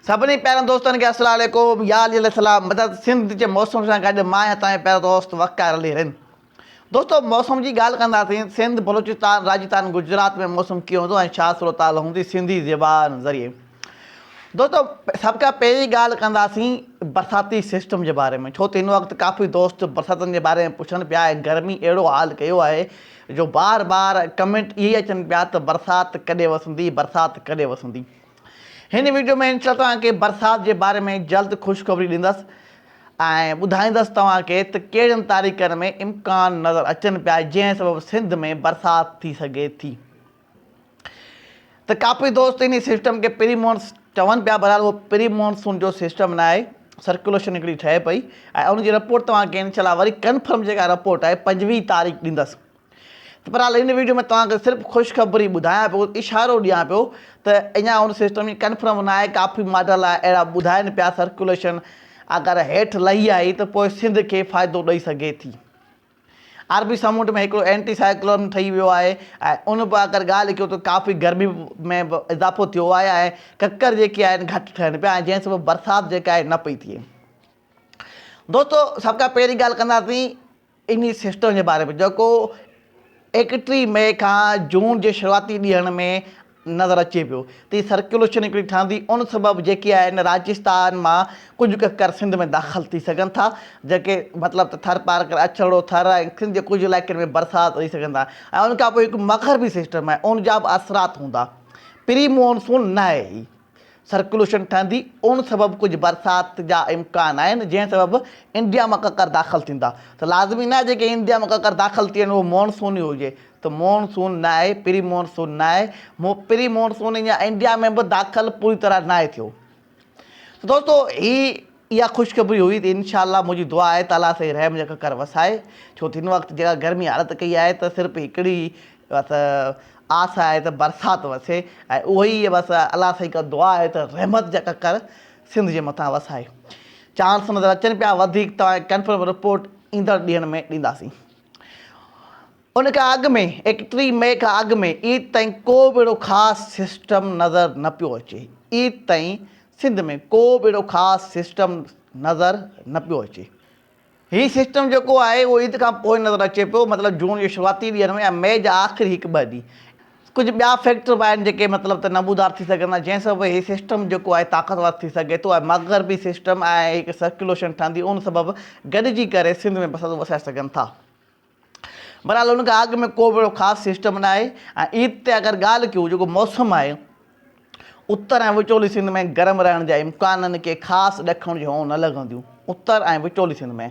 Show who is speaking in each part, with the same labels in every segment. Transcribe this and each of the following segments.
Speaker 1: सभिनी पहिरियों दोस्तनि खे अस्सलाम वालेकुम या अली सलाम। मतिलबु सिंध जे मौसम सां गॾु मां आहियां तव्हांजो पहिरियों दोस्त वक़्कार अली हिरन। दोस्तो मौसम जी ॻाल्हि कंदासीं। सिंध बलूचिस्तान राजस्थान गुजरात में मौसम कीअं हूंदो ऐं छा सूरत हूंदी सिंधी ज़बान ज़रिए। दोस्तो सभ खां पहिरीं ॻाल्हि कंदासीं बरसाती सिस्टम जे बारे में, छो त हिन वक़्तु काफ़ी दोस्त बरसातुनि जे बारे में पुछनि पिया ऐं गर्मी अहिड़ो हाल कयो आहे जो बार बार कमेंट इहे अचनि पिया त बरसाति कॾहिं वसंदी, बरसाति कॾहिं वसंदी। हिन वीडियो में इंशाअल्लाह तव्हांखे बरसाति जे बारे में जल्द ख़ुशख़बरी ॾींदुसि ऐं ॿुधाईंदुसि तव्हांखे त कहिड़ियुनि तारीख़नि में इम्कान नज़र अचनि पिया जंहिं सबबु सिंध में बरसाति थी सघे थी। त काफ़ी दोस्त इन सिस्टम खे प्री मॉन्सून चवनि पिया, बहरहाल उहो प्री मॉन्सून जो सिस्टम न आहे, सर्कुलेशन हिकिड़ी ठहे पई ऐं उनजी रिपोर्ट तव्हांखे इंशाअल्लाह वरी कंफर्म जेका रिपोर्ट आहे 25 तारीख़ ॾींदुसि। त बहरहाल हिन वीडियो में तव्हांखे सिर्फ़ु ख़ुशख़बरी ॿुधायां पियो, इशारो ॾियां पियो त अञा उन सिस्टम जी कंफर्म न आहे। काफ़ी मॉडल आहे अहिड़ा ॿुधाइनि पिया सर्कुलेशन अगरि हेठि लही आई त पोइ सिंध खे फ़ाइदो ॾेई सघे थी। अरबी समुंड में हिकिड़ो एंटी साइक्लोन ठही वियो आहे ऐं उन बि अगरि ॻाल्हि कयूं त काफ़ी गर्मी में बि इज़ाफ़ो थियो आहे ऐं ककर जेके आहिनि घटि थियनि पिया ऐं जंहिं सबबु बरसाति जेका आहे न पई थिए। दोस्तो सभ खां पहिरीं ॻाल्हि कंदासीं इन सिस्टम जे बारे में जेको 31 मई खां जून जे शुरूआती ॾींहंनि में नज़र अचे पियो त हीअ सर्कुलेशन हिकिड़ी ठहंदी। उन सबबु जेके आहिनि राजस्थान मां कुझु ककर सिंध में दाख़िल थी सघनि था, जेके मतिलबु त थर पार करे अछड़ो थर ऐं सिंध जे कुझु इलाइक़नि में बरसाति ॾेई सघनि था ऐं उनखां पोइ हिकु मग़रबी सिस्टम आहे, उन जा बि असरात हूंदा। प्री मॉन्सून न आहे, ही सर्कुलेशन ठहंदी, उन सबबु कुझु बरसाति जा इम्कान आहिनि जंहिं सबबु इंडिया मां ककर दाख़िल थींदा। त लाज़मी न आहे जेके इंडिया मां ककर दाख़िल थियनि उहो मॉन्सून ई हुजे, त मॉन्सून न आहे, प्री मॉन्सून न आहे। प्री मॉन्सून या इंडिया में बि दाख़िल पूरी तरह न आहे थियो। त दोस्तो इहा ख़ुशख़बरी हुई त इंशाअल्लाह मुंहिंजी दुआ आहे ताला से रहम जा ककर वसाए, छो त हिन वक़्तु जेका गर्मी हालत कई आहे त सिर्फ़ु हिकिड़ी आस आहे त बरसाति वसे ऐं उहो ई बसि अलाह साईं खां दुआ आहे त रहमत जा ककर सिंध जे मथां वसाए। चांस नज़र अचनि पिया, वधीक तव्हांखे कंफर्म रिपोर्ट ईंदड़ ॾींहंनि में ॾींदासीं। उन खां अॻु में 31 मई खां अॻु में ईद ताईं को बि अहिड़ो ख़ासि सिस्टम नज़र न पियो अचे। ईद ताईं सिंध में को बि अहिड़ो ख़ासि सिस्टम नज़र न पियो अचे। हीउ सिस्टम जेको आहे उहो ईद खां पोइ नज़र अचे पियो, मतिलबु जून जे शुरूआती ॾींहंनि में ऐं मई जा आख़िरी हिकु ॿ ॾींहं। कुझु ॿिया फैक्टर बि आहिनि जेके मतिलबु त नमूदार थी सघंदा जंहिं सबबु हीउ सिस्टम जेको आहे ताक़तवर थी सघे थो ऐं मग़रबी सिस्टम ऐं हिकु सर्कुलेशन ठहंदी, उन सबबु गॾिजी करे सिंध में बरसाति वसाए सघनि था। बहरहाल उन खां अॻु में को बि अहिड़ो ख़ासि सिस्टम न आहे। ऐं ईद ते अगरि ॻाल्हि कयूं जेको मौसमु आहे उत्तर ऐं विचोली सिंध में गरम रहण जा इम्काननि खे ख़ासि ॾखण जूं न लॻंदियूं। उत्तर ऐं विचोली सिंध में,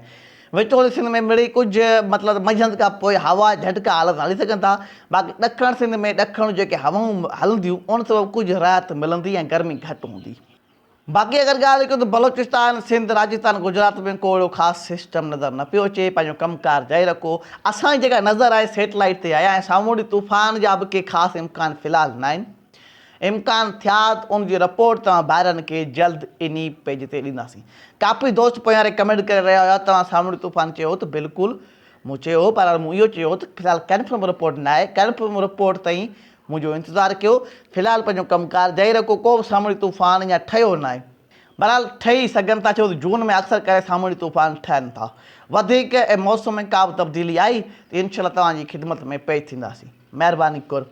Speaker 1: विचोली सिंध में मिड़ी कुझु मतिलबु मंझंदि खां पोइ हवा झटका हालत हली सघनि था। बाक़ी ॾखण सिंध में ॾखण जेके हवाऊं हलंदियूं उन सबबु कुझु राहत मिलंदी ऐं गर्मी घटि हूंदी। बाक़ी अगरि ॻाल्हि कयूं त बलोचिस्तान सिंध राजस्थान गुजरात में को अहिड़ो ख़ासि सिस्टम नज़र न पियो अचे। पंहिंजो कमकार जारी रखो। असांजी जेका नज़र आहे सैटेलाइट ते आहे ऐं साम्हूं तूफ़ान जा बि के ख़ासि इम्कान फ़िलहालु न आहिनि। इम्कान थिया त उनजी रिपोर्ट तव्हां ॿाहिरनि खे जल्द इन पेज ते ॾींदासीं। काफ़ी दोस्त पोइ हाणे कमेंट करे रहिया हुआ तव्हां साम्हूं तूफ़ान चयो त बिल्कुलु मूं चयो, पर मूं इहो चयो त फ़िलहालु कंफर्म रिपोर्ट न आहे। कंफर्म रिपोर्ट ताईं मुंहिंजो इंतज़ारु कयो। फ़िलहालु पंहिंजो कमकार जारी रखो। को बि साम्हूं तूफ़ान अञा ठहियो न आहे। बहरहाल ठही सघनि था, छो त जून में अक्सर करे साम्हूं तूफ़ान ठहनि था। वधीक ऐं मौसम में का बि तब्दीली आई त इंशाअल्लाह तव्हांजी ख़िदमत में पेश थींदासीं। महिरबानी कर।